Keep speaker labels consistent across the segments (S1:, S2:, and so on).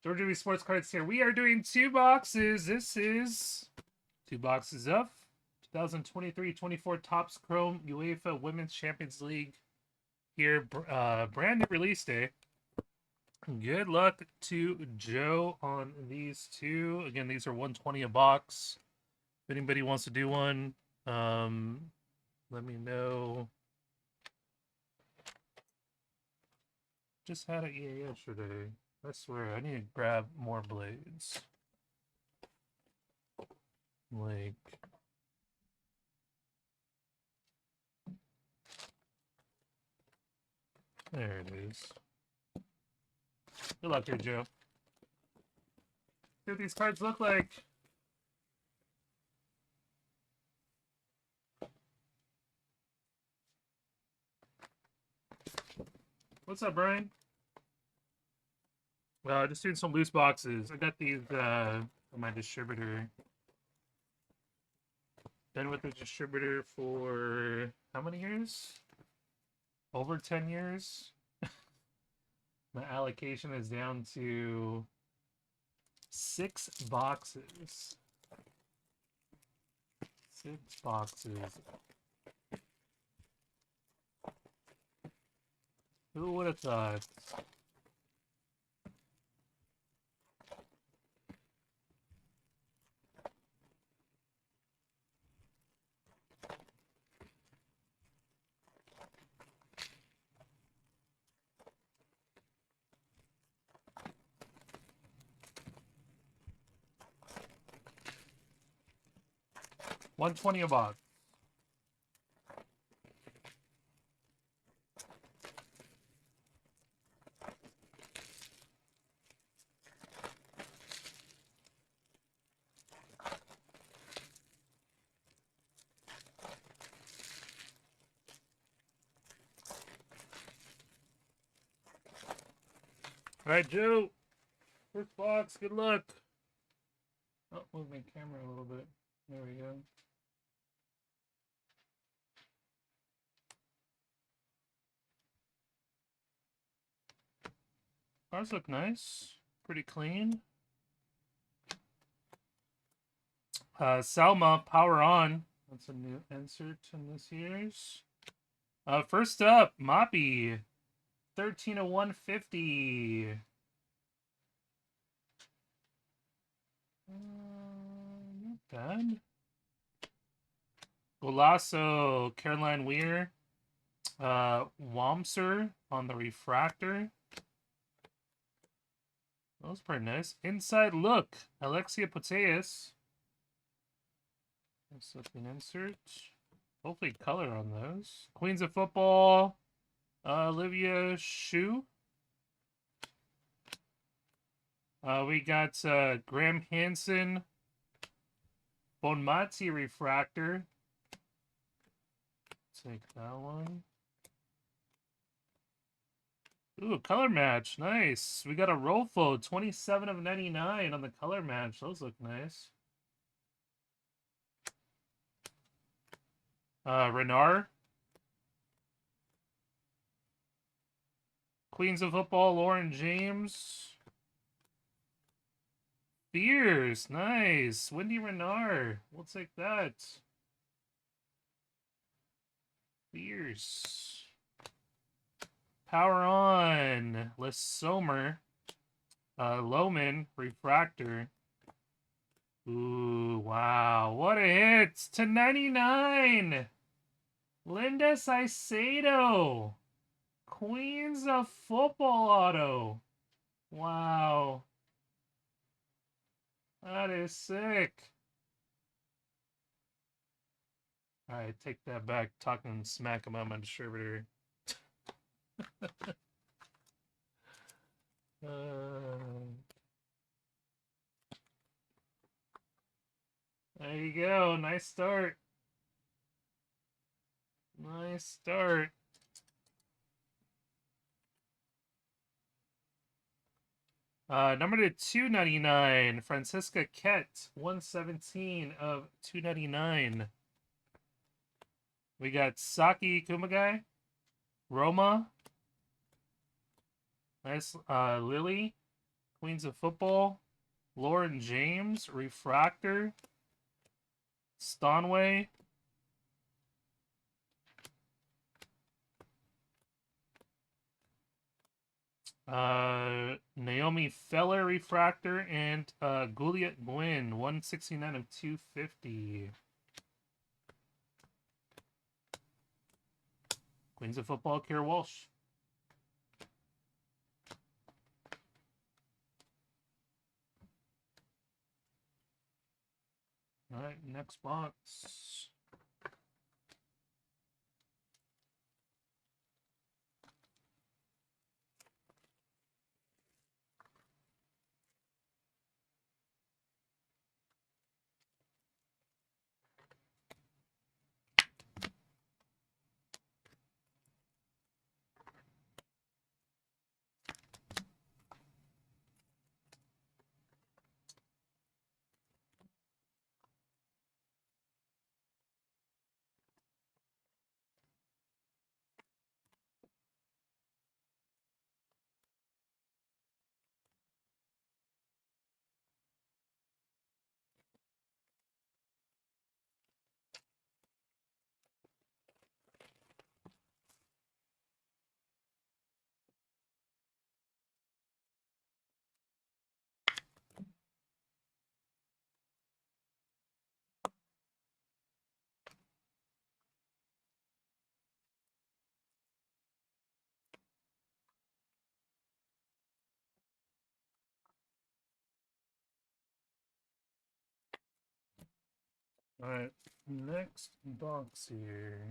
S1: Georgia V Sports Cards here. We are doing 2 boxes. This is 2 boxes of 2023-24 Topps Chrome UEFA Women's Champions League here. Brand new release day. Good luck to Joe on these two. Again, these are $120 a box. If anybody wants to do one, let me know. Just had it yesterday. I swear, I need to grab more blades. Like, there it is. Good luck here, Joe. See what these cards look like. What's up, Brian? Just doing some loose boxes. I got these from my distributor. Been with the distributor for how many years? Over 10 years. My allocation is down to 6 boxes. 6 boxes. Who would have thought? $120 a box. All right, Joe. First box. Good luck. Oh, move my camera a little bit. There we go. Cards look nice. Pretty clean. Selma, Power On. That's a new insert in this year's. First up, Moppy. 13 of 150. Not bad. Golasso, Caroline Weir. Wamser on the refractor. That was pretty nice. Inside Look, Alexia Putellas. Nice looking insert. Hopefully color on those. Queens of Football, Olivia Shu. We got Graham Hansen, Bonmati refractor. Take that one. Ooh, color match. Nice. We got a Rolfo, 27 of 99 on the color match. Those look nice. Renard. Queens of Football, Lauren James. Fierce. Nice. Wendy Renard. We'll take that. Fierce. Power On. Les Sommer. Lohman. Refractor. Ooh, wow. What a hit. To 99. Linda Saicedo. Queens of Football auto. Wow. That is sick. Alright, take that back. Talking smack about my distributor. There you go. Nice start. Nice start. Number to 299, Francisca Kett, 117 of 299. We got Saki Kumagai, Roma. Nice Lily, Queens of Football, Lauren James, Refractor, Stoneway, Naomi Feller, Refractor, and Juliet Gwynn, 169 of 250. Queens of Football, Kara Walsh. All right, next box. All right, next box here.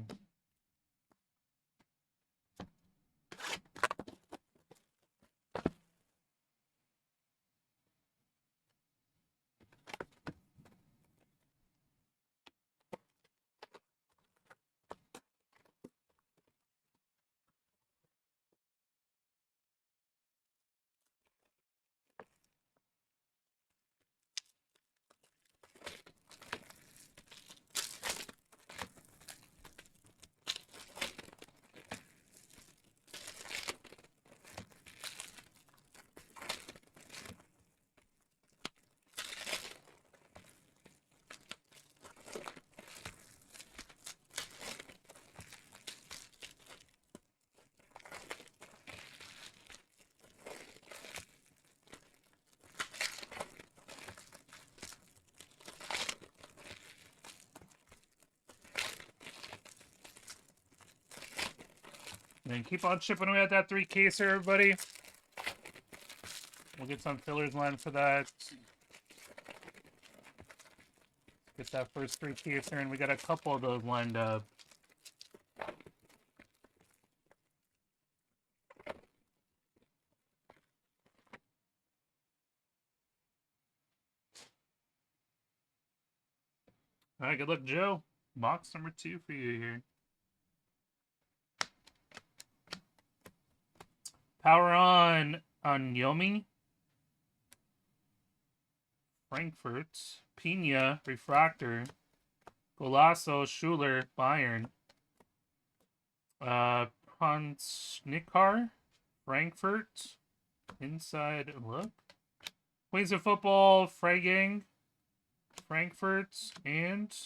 S1: And keep on chipping away at that 3-caser, everybody. We'll get some fillers lined for that. Get that first 3-caser, and we got a couple of those lined up. All right, good luck, Joe. Box number 2 for you here. Power on Yomi. Frankfurt. Pina, Refractor. Golasso, Schuler, Bayern. Pronsnikar, Frankfurt. Inside look. Queens of Football, Freigang, Frankfurt, and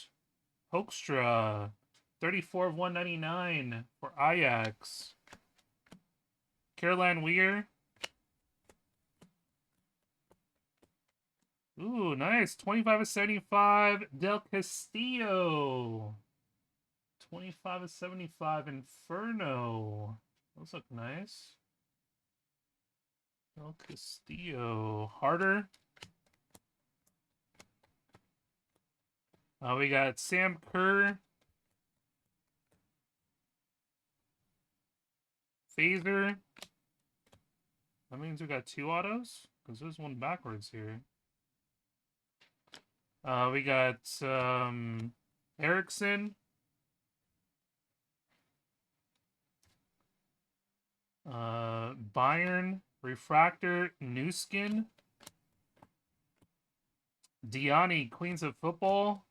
S1: Hoekstra. 34 of 199 for Ajax. Caroline Weir. Ooh, nice. 25 of 75. Del Castillo. 25 of 75. Inferno. Those look nice. Del Castillo. Harder. We got Sam Kerr. Phaser. That means we got 2 autos? Because there's one backwards here. We got Erickson. Bayern. Refractor. New Skin. Diani, Queens of Football.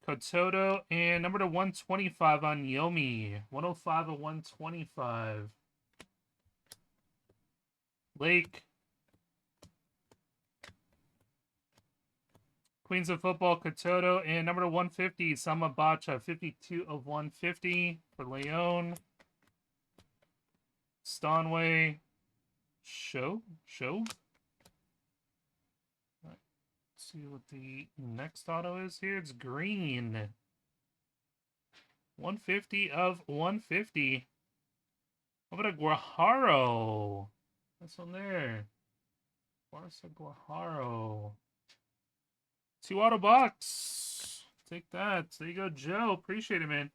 S1: Kototo, and number to 125 on Yomi. 105 of 125. Lake. Queens of Football, Katoto. And number 150, Sama Bacha. 52 of 150 for Leon. Stanway. Show. Let's see what the next auto is here. It's green. 150 of 150. How about a Guajaro? That's on there. Barca Guajaro. 2 auto box. Take that. There you go, Joe. Appreciate it, man.